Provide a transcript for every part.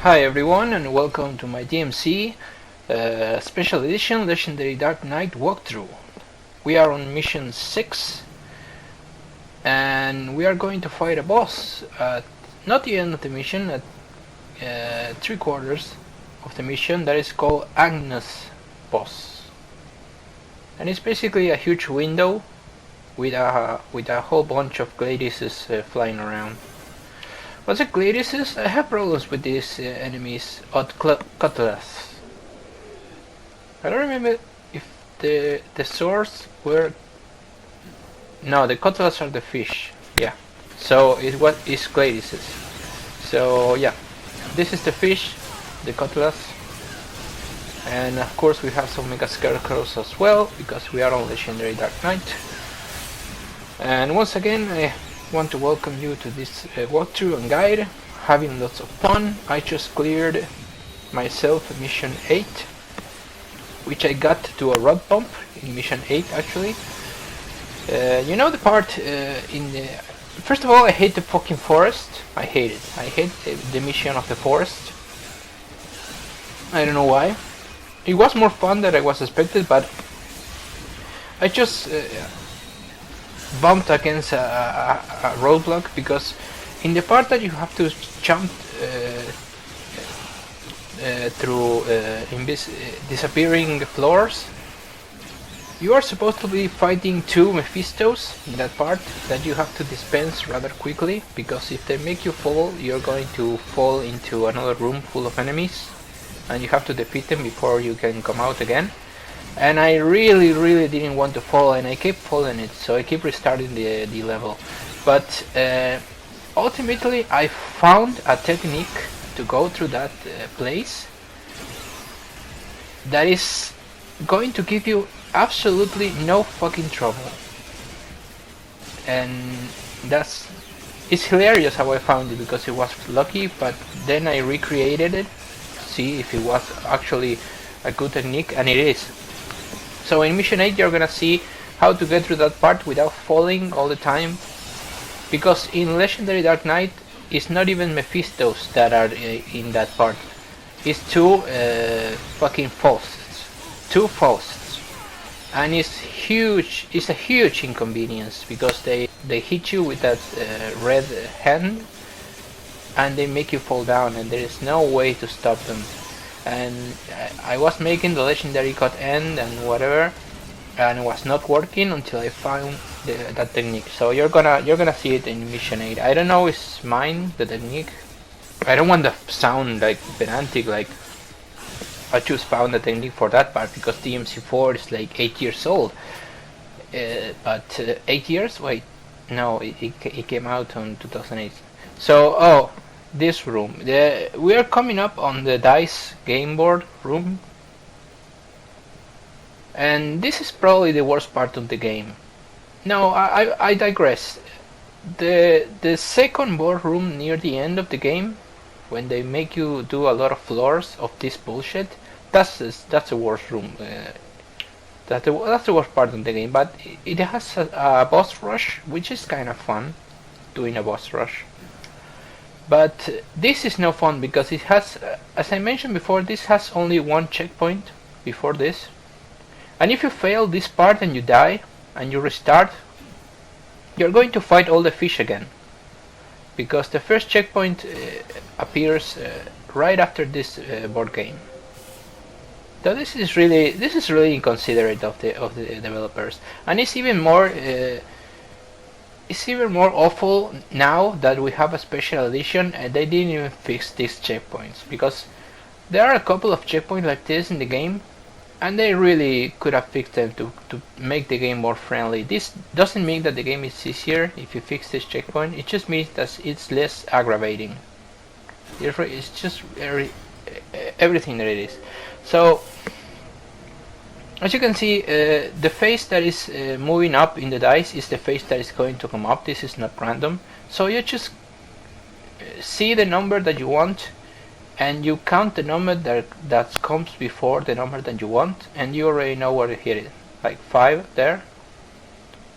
Hi everyone and welcome to my DMC Special Edition Legendary Dark Knight walkthrough. We are on mission 6 and we are going to fight a boss at not the end of the mission, at 3/4 of the mission, that is called Agnes boss. And it's basically a huge window with a whole bunch of Gladiuses flying around. What's a Gladiuses? I have problems with these enemies at Cutlass. I don't remember if the swords were... No, the Cutlass are the fish. Yeah. So what is Gladiuses? So yeah, this is the fish, the Cutlass, and of course we have some Mega Scarecrows as well because we are on Legendary Dark Knight. And once again, I want to welcome you to this walkthrough and guide, having lots of fun. I just cleared myself mission 8, which I got to a road bump in mission 8 actually. You know the part in the... First of all, I hate the fucking forest. I hate it. I hate the mission of the forest. I don't know why. It was more fun than I was expected, but I just bumped against a roadblock, because in the part that you have to jump through disappearing floors, you are supposed to be fighting 2 Mephistos in that part that you have to dispense rather quickly, because if they make you fall, you're going to fall into another room full of enemies and you have to defeat them before you can come out again. And I really didn't want to fall, and I kept falling it, so I keep restarting the level. But ultimately I found a technique to go through that place that is going to give you absolutely no fucking trouble. And it's hilarious how I found it, because it was lucky, but then I recreated it to see if it was actually a good technique, and it is. So in mission 8 you're gonna see how to get through that part without falling all the time, because in Legendary Dark Knight it's not even Mephistos that are in that part. It's 2 fucking Fausts. 2 Fausts. And it's huge. It's a huge inconvenience, because they hit you with that red hand and they make you fall down, and there is no way to stop them. And I was making the legendary cut end and whatever, and it was not working until I found that technique. So you're gonna see it in mission 8. I don't know if it's mine, the technique. I don't want to sound like pedantic, like I just found the technique for that part, because DMC4 is like 8 years old. But 8 years? Wait, no, it came out on 2008. So this room. We are coming up on the dice game board room, and this is probably the worst part of the game. No, I digress. The second board room near the end of the game, when they make you do a lot of floors of this bullshit, that's the worst room. That's the worst part of the game. But it has a boss rush, which is kind of fun, doing a boss rush. But this is no fun, because it has, as I mentioned before, this has only 1 checkpoint before this. And if you fail this part and you die and you restart, you're going to fight all the fish again, because the first checkpoint appears right after this board game. So this is really inconsiderate of the developers, and it's even more awful now that we have a special edition and they didn't even fix these checkpoints, because there are a couple of checkpoints like this in the game, and they really could have fixed them to make the game more friendly. This doesn't mean that the game is easier if you fix this checkpoint, it just means that it's less aggravating. It's just everything that it is. So as you can see, the face that is moving up in the dice is the face that is going to come up. This is not random. So you just see the number that you want, and you count the number that comes before the number that you want, and you already know where to hit it. Like 5 there,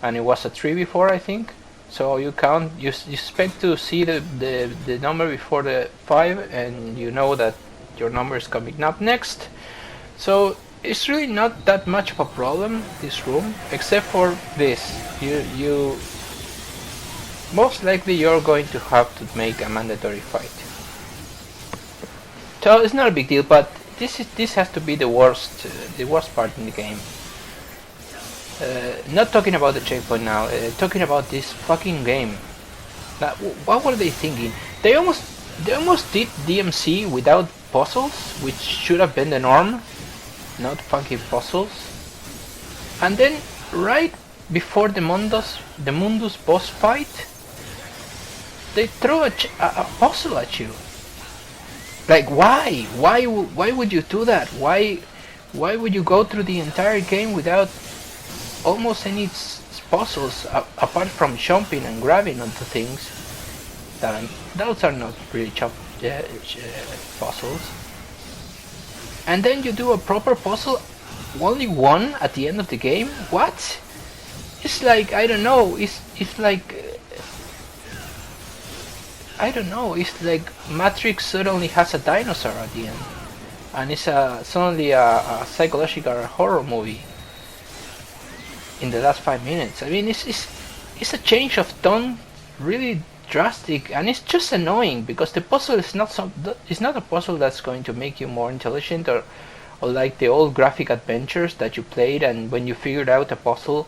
and it was a 3 before, I think. So you count, you expect to see the number before the 5, and you know that your number is coming up next. So it's really not that much of a problem, this room, except for this. You most likely you're going to have to make a mandatory fight. So it's not a big deal, but this has to be the worst part in the game. Not talking about the checkpoint now, talking about this fucking game. Now, what were they thinking? They almost did DMC without puzzles, which should have been the norm, not fucking puzzles. And then right before the Mundus boss fight, they throw a puzzle at you. Like, why? Why would you do that? Why would you go through the entire game without almost any puzzles apart from jumping and grabbing onto things? Those are not really puzzles. And then you do a proper puzzle, only one at the end of the game? What? It's like, I don't know, it's like, I don't know, it's like Matrix suddenly has a dinosaur at the end. And it's suddenly a psychological horror movie in the last 5 minutes. I mean, it's a change of tone, really drastic, and it's just annoying because the puzzle is not a puzzle that's going to make you more intelligent, or like the old graphic adventures that you played, and when you figured out a puzzle,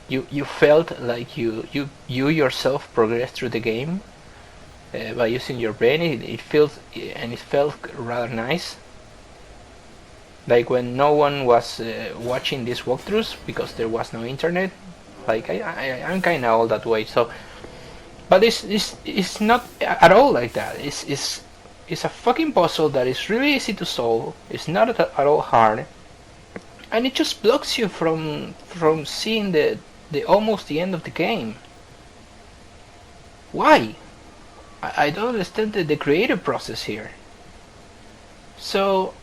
you felt like you yourself progressed through the game by using your brain. It felt rather nice. Like when no one was watching these walkthroughs because there was no internet. Like I'm kind of all that way. So, but it's not at all like that. It's a fucking puzzle that is really easy to solve. It's not at all hard, and it just blocks you from seeing the almost the end of the game. Why? I don't understand the creative process here. So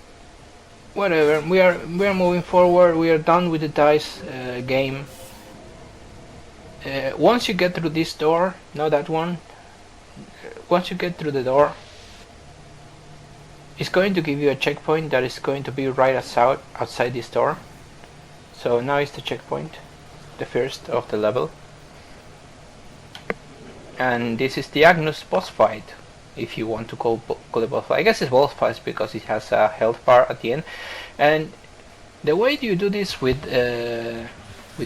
whatever, we are moving forward. We are done with the dice game. Once you get through this door, not that one, once you get through the door, it's going to give you a checkpoint that is going to be right outside this door. So now is the checkpoint, the first of the level. And this is the Agnus boss fight, if you want to call it boss fight. I guess it's boss fight because it has a health bar at the end. And the way you do this with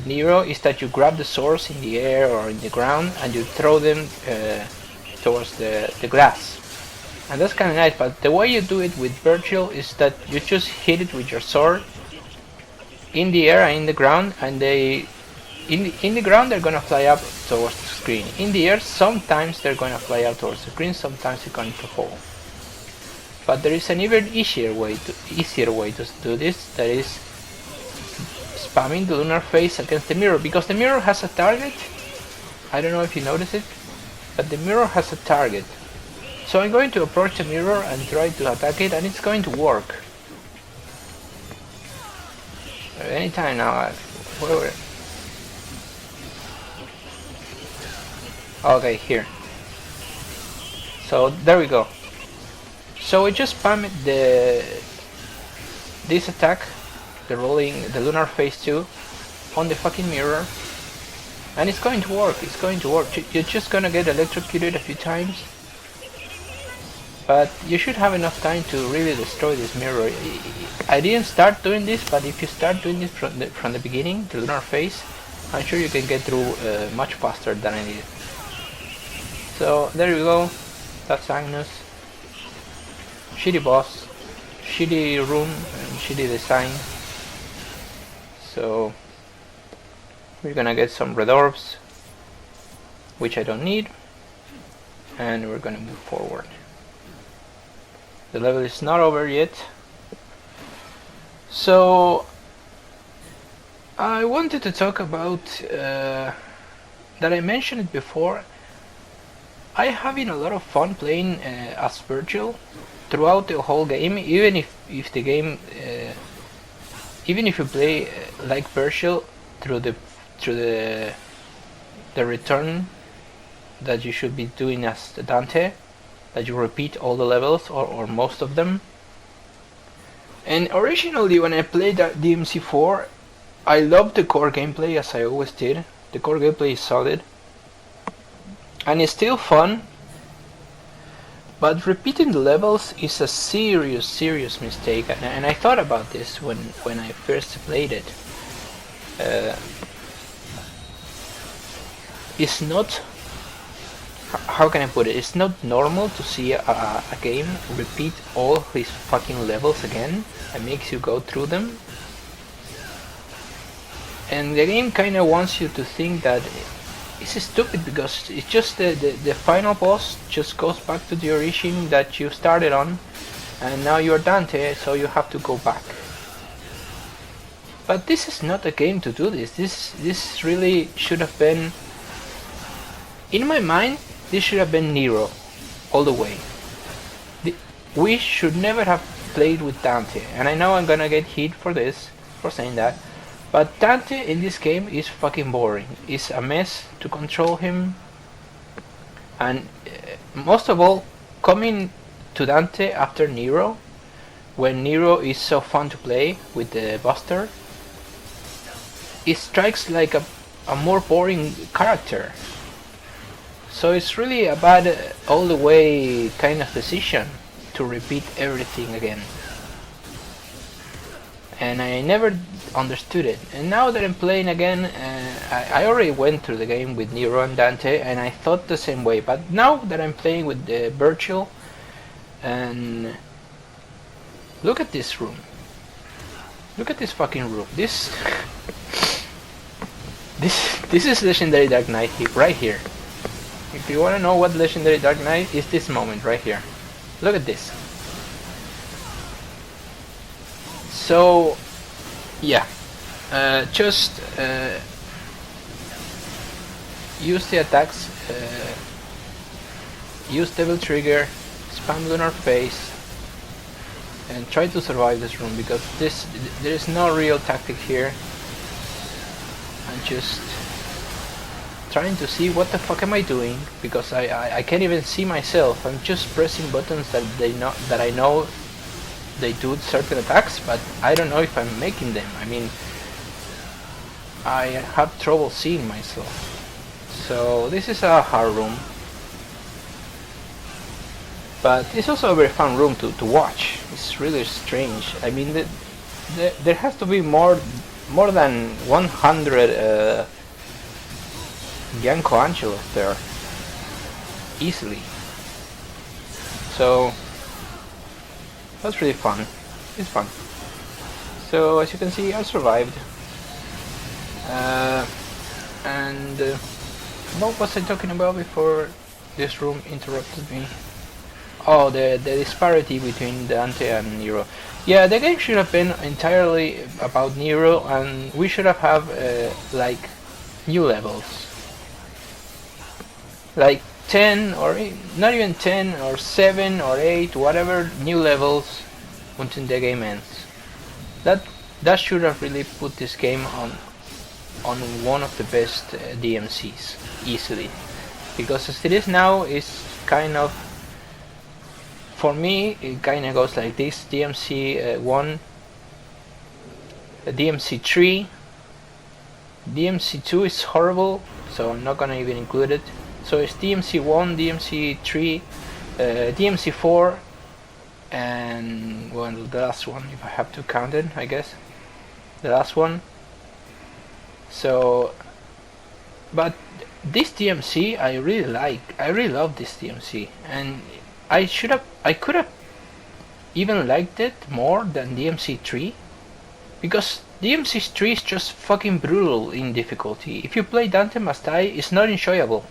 Nero is that you grab the swords in the air or in the ground and you throw them towards the glass. And that's kind of nice, but the way you do it with Virgil is that you just hit it with your sword in the air and in the ground, and in the ground they're gonna fly up towards the screen. In the air, sometimes they're gonna fly out towards the screen, sometimes they're going to fall. But there is an even easier way to do this, that is spamming the lunar face against the mirror, because the mirror has a target. I don't know if you notice it, but the mirror has a target. So I'm going to approach the mirror and try to attack it, and it's going to work. Anytime now, whatever. Okay, here. So there we go. So we just spam this attack, the lunar phase 2, on the fucking mirror, and it's going to work. It's going to work. You're just gonna get electrocuted a few times, but you should have enough time to really destroy this mirror. I didn't start doing this, but if you start doing this from the beginning, the lunar phase, I'm sure you can get through much faster than I did. So there you go. That's Agnus. Shitty boss, shitty room, and shitty design. So we're gonna get some red orbs, which I don't need, and we're gonna move forward. The level is not over yet. So I wanted to talk about that I mentioned it before. I'm having a lot of fun playing as Virgil throughout the whole game, even if the game, even if you play like Virgil through the return that you should be doing as Dante, that you repeat all the levels or most of them. And originally when I played DMC4, I loved the core gameplay as I always did. The core gameplay is solid and it's still fun, but repeating the levels is a serious mistake, and I thought about this when I first played it. It's not, how can I put it, it's not normal to see a game repeat all his fucking levels again and makes you go through them. And the game kinda wants you to think that it's stupid because it's just the final boss just goes back to the origin that you started on, and now you're Dante, so you have to go back. But this is not a game to do this. This really should have been, in my mind, this should have been Nero all the way. We should never have played with Dante, and I know I'm gonna get hit for this, for saying that, but Dante in this game is fucking boring. It's a mess to control him, and most of all, coming to Dante after Nero, when Nero is so fun to play with the Buster, it strikes like a more boring character. So it's really a bad all the way kind of decision to repeat everything again. And I never understood it. And now that I'm playing again, I already went through the game with Nero and Dante, and I thought the same way. But now that I'm playing with Virgil, and look at this room. Look at this fucking room. This is Legendary Dark Knight right here. If you want to know what Legendary Dark Knight is, this moment right here. Look at this. So yeah, just use the attacks, use Devil Trigger, spam Lunar Phase, and try to survive this room, because there is no real tactic here. I'm just trying to see what the fuck am I doing, because I can't even see myself. I'm just pressing buttons that I know they do certain attacks, but I don't know if I'm making them. I mean, I have trouble seeing myself. So this is a hard room, but it's also a very fun room to watch. It's really strange. I mean, there has to be more than 100 Bianco Angelos there, easily. So that's really fun. It's fun. So as you can see, I survived. And what was I talking about before this room interrupted me? Oh, the disparity between Dante and Nero. Yeah, the game should have been entirely about Nero, and we should have like new levels. Like 10 or not even 10 or 7 or 8, whatever new levels until the game ends. That should have really put this game on one of the best DMCs easily, because as it is now, it's kind of, for me, it kind of goes like this: DMC 1, DMC 3, DMC 2 is horrible, so I'm not gonna even include it. So it's DMC 1, DMC 3, DMC 4, and well, the last one, if I have to count it, I guess. The last one. So, but this DMC I really like. I really love this DMC, and I could have even liked it more than DMC 3, because DMC 3 is just fucking brutal in difficulty. If you play Dante Must Die, it's not enjoyable.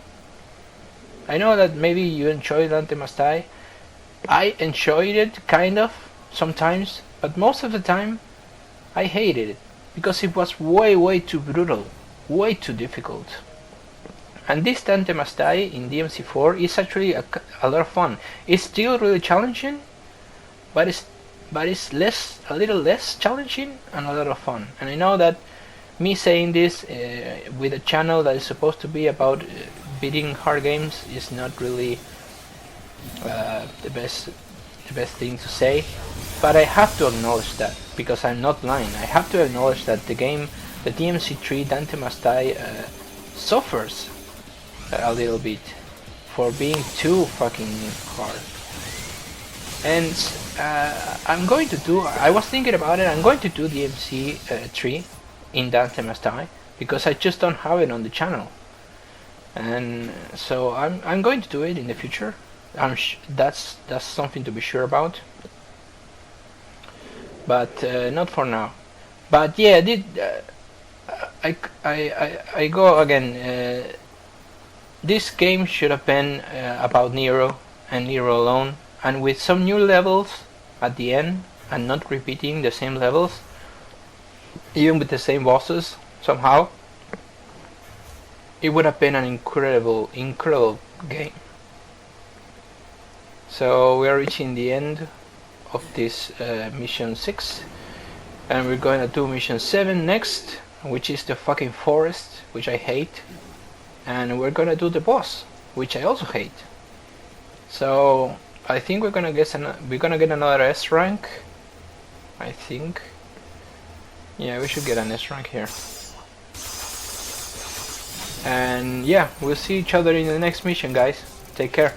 I know that maybe you enjoy Dante Must Die. I enjoyed it kind of sometimes, but most of the time I hated it, because it was way too brutal, way too difficult. And this Dante Must Die in DMC4 is actually a lot of fun. It's still really challenging, but it's a little less challenging and a lot of fun. And I know that me saying this with a channel that is supposed to be about beating hard games is not really the best thing to say, but I have to acknowledge that because I'm not lying. I have to acknowledge that the game, the DMC3 Dante Must Die, suffers a little bit for being too fucking hard. And I'm going to do. I was thinking about it. I'm going to do DMC3 in Dante Must Die because I just don't have it on the channel, and so I'm going to do it in the future. That's something to be sure about, but not for now. But yeah, I go again. This game should have been about Nero and Nero alone, and with some new levels at the end, and not repeating the same levels, even with the same bosses. Somehow, it would have been an incredible game. So we are reaching the end of this mission 6, and we're going to do mission 7 next, which is the fucking forest, which I hate, and we're gonna do the boss, which I also hate. So I think we're gonna get another S rank. I think, yeah, we should get an S rank here. And yeah, we'll see each other in the next mission, guys. Take care.